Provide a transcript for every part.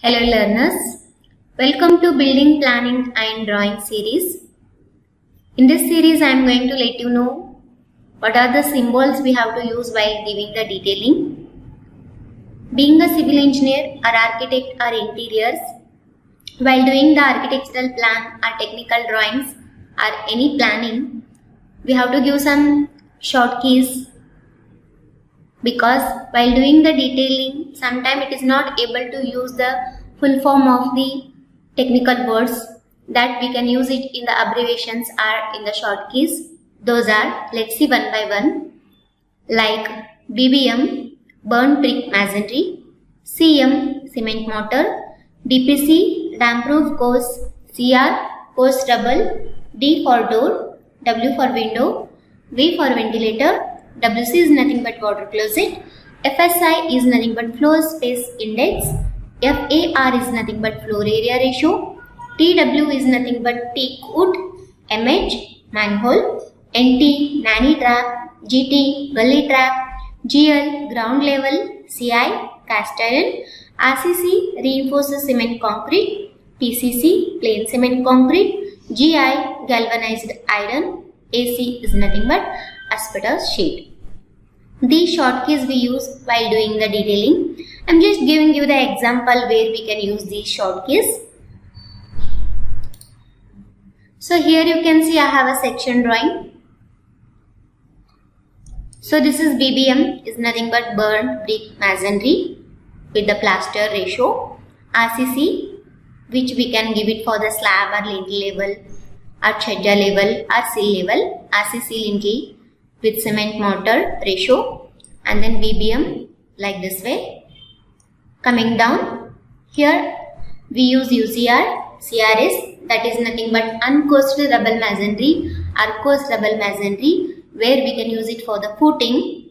Hello learners, welcome to Building Planning and Drawing series. In this series I am going to let you know what are the symbols we have to use while giving the detailing. Being a civil engineer or architect or interiors, while doing the architectural plan or technical drawings or any planning, we have to give some short keys, because while doing the detailing, sometimes it is not able to use the full form of the technical words, that we can use it in the abbreviations or in the short keys. Those are, let's see one by one, like BBM, burnt brick masonry, CM, cement mortar, DPC, damp proof course, CR, coarse rubble, D for door, W for window, V for ventilator, WC is nothing but water closet, FSI is nothing but floor space index, FAR is nothing but floor area ratio, TW is nothing but teak wood, MH, manhole, NT, nanny trap, GT, gully trap, GL, ground level, CI, cast iron, RCC, reinforced cement concrete, PCC, plain cement concrete, GI, galvanized iron, AC is nothing but asbestos sheet. These short keys we use while doing the detailing. I am just giving you the example where we can use these short keys. So here you can see I have a section drawing. So this is BBM, is nothing but burnt brick masonry with the plaster ratio. RCC, which we can give it for the slab or lintel level or chhajja level or sill level. RCC lintel with cement mortar ratio, and then BBM like this way. Coming down, here we use UCR, CRS, that is nothing but uncoarse rubble masonry or coarse rubble masonry, where we can use it for the footing.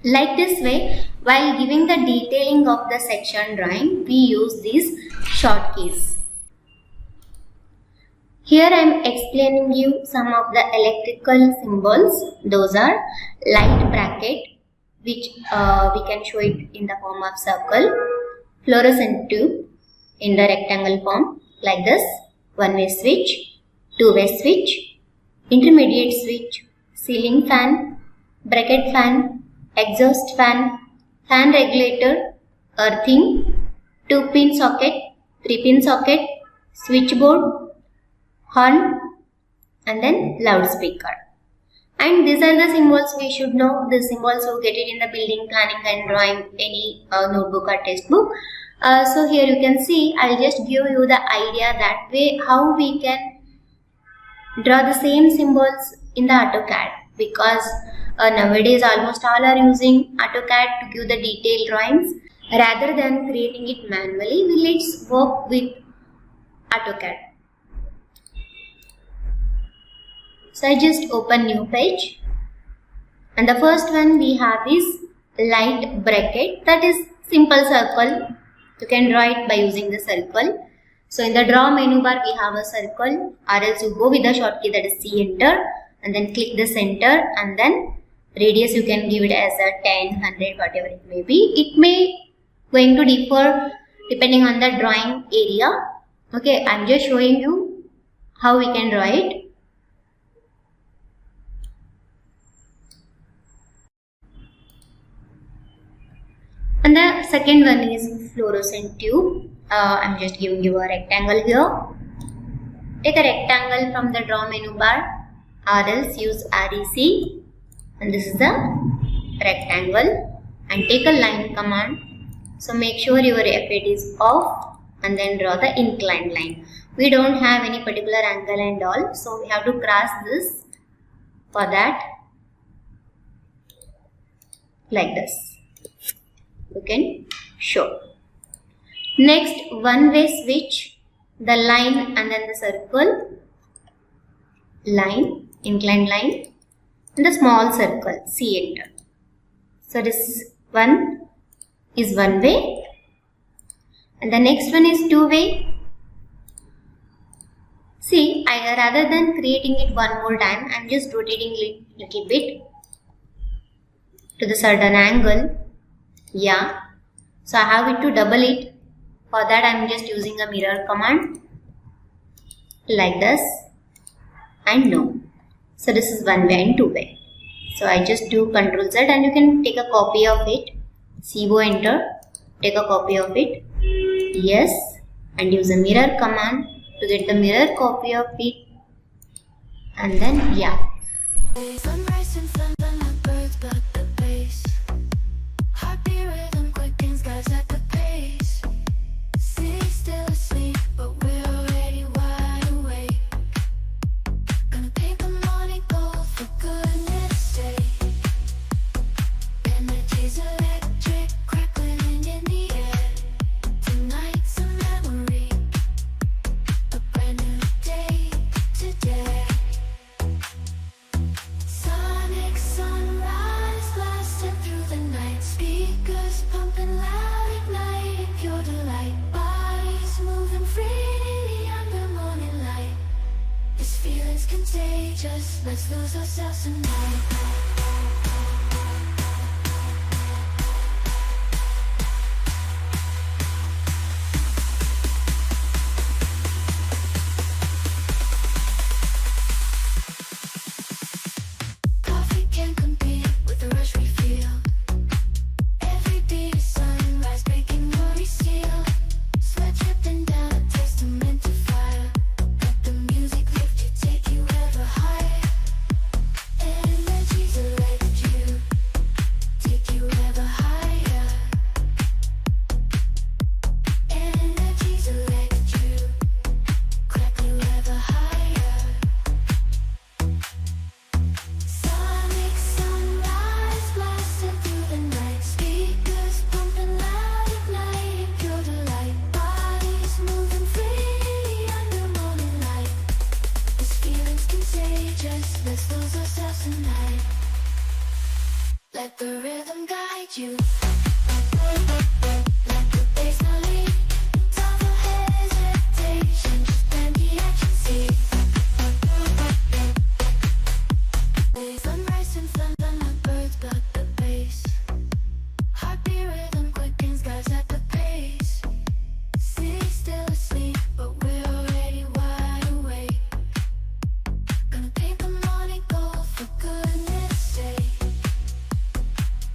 Like this way, while giving the detailing of the section drawing, we use these short keys. Here I am explaining you some of the electrical symbols. Those are light bracket, which we can show it in the form of circle, fluorescent tube in the rectangle form like this, one-way switch, two-way switch, intermediate switch, ceiling fan, bracket fan, exhaust fan, fan regulator, earthing, 2-pin socket, 3-pin socket, switchboard, horn, and then loudspeaker. And these are the symbols we should know. The symbols you get it in the building planning and drawing, any notebook or textbook. So here you can see, I'll just give you the idea that way how we can draw the same symbols in the AutoCAD, because nowadays almost all are using AutoCAD to give the detailed drawings. Rather than creating it manually, let's work with AutoCAD. So I just open new page, and the first one we have is light bracket, that is simple circle. You can draw it by using the circle. So in the draw menu bar we have a circle, or else you go with the shortcut that is C enter, and then click the center, and then radius you can give it as a 10, 100, whatever it may be. It may going to differ depending on the drawing area. Okay, I am just showing you how we can draw it. And the second one is fluorescent tube. I am just giving you a rectangle here. Take a rectangle from the draw menu bar, or else use REC, and this is the rectangle, and take a line command. So make sure your F8 is off, and then draw the inclined line. We don't have any particular angle and all, so we have to cross this. For that, like this, you can show. Next, one-way switch, the line and then the circle, line, inclined line, and the small circle, C enter. So this one is one way, and the next one is two way. See, rather than creating it one more time, I am just rotating it little bit to the certain angle. Yeah, so I have it to double it. For that I am just using a mirror command like this and no. So this is one way and two way. So I just do Ctrl Z and you can take a copy of it. CO enter, take a copy of it. Yes, and use a mirror command to get the mirror copy of it. And then yeah. Contagious, let's lose ourselves tonight. Coffee can't compete with the rush we feel. Every beat is sunrise, breaking worry seal. Sweat dripping down, a testament to fire. Let the music lift you, take you ever higher. Energy's electric, take you ever higher. Energy's electric, crack you ever higher. Sonic sunrise blasted through the night. Speakers pumping loud at night. Pure delight. Bodies moving freely under morning light. This feeling's contagious. Let's lose ourselves tonight. Let the rhythm guide you. Let the bass now lead. Time for hesitation. Just bend the action seat. Sunrise and thunder like birds, but the bass. Heartbeat rhythm quickens, guys at the pace. City still asleep, but we're already wide awake. Gonna paint the morning gold for goodness sake.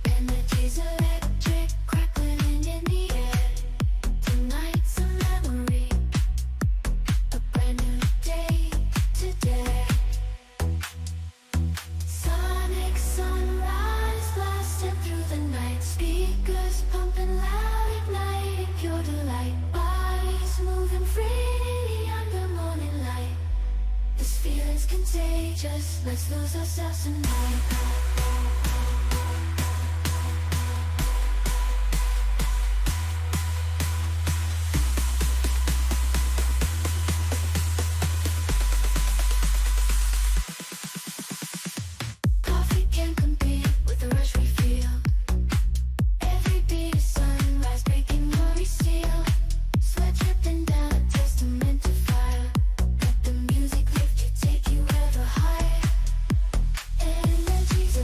Energy's electric, crackling in the air. Tonight's a memory, a brand new day today. Sonic sunrise blasted through the night. Speakers pumping loud at night. Pure delight. Bodies moving freely under morning light. This feeling's contagious. Let's lose ourselves tonight. Coffee can't compete with the rush we feel. Every beat is sunrise, breaking worry seal. Sweat dripping down, a testament to fire. Let the music lift you, take you ever higher. Energy's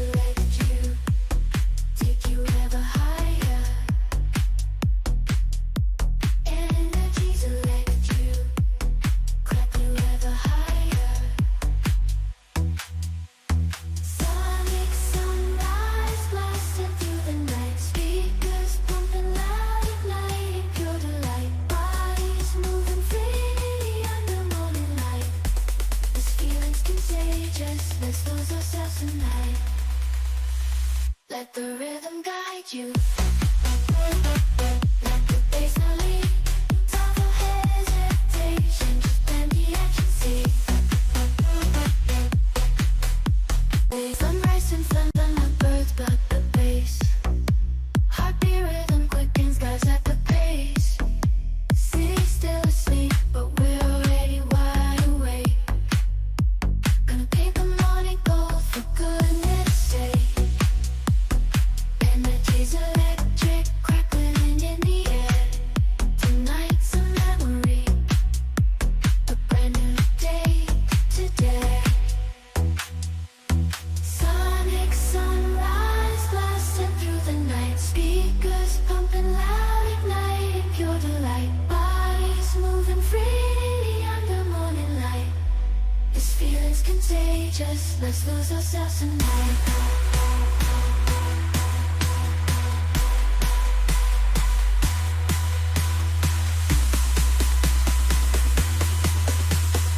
is contagious. Let's lose ourselves tonight.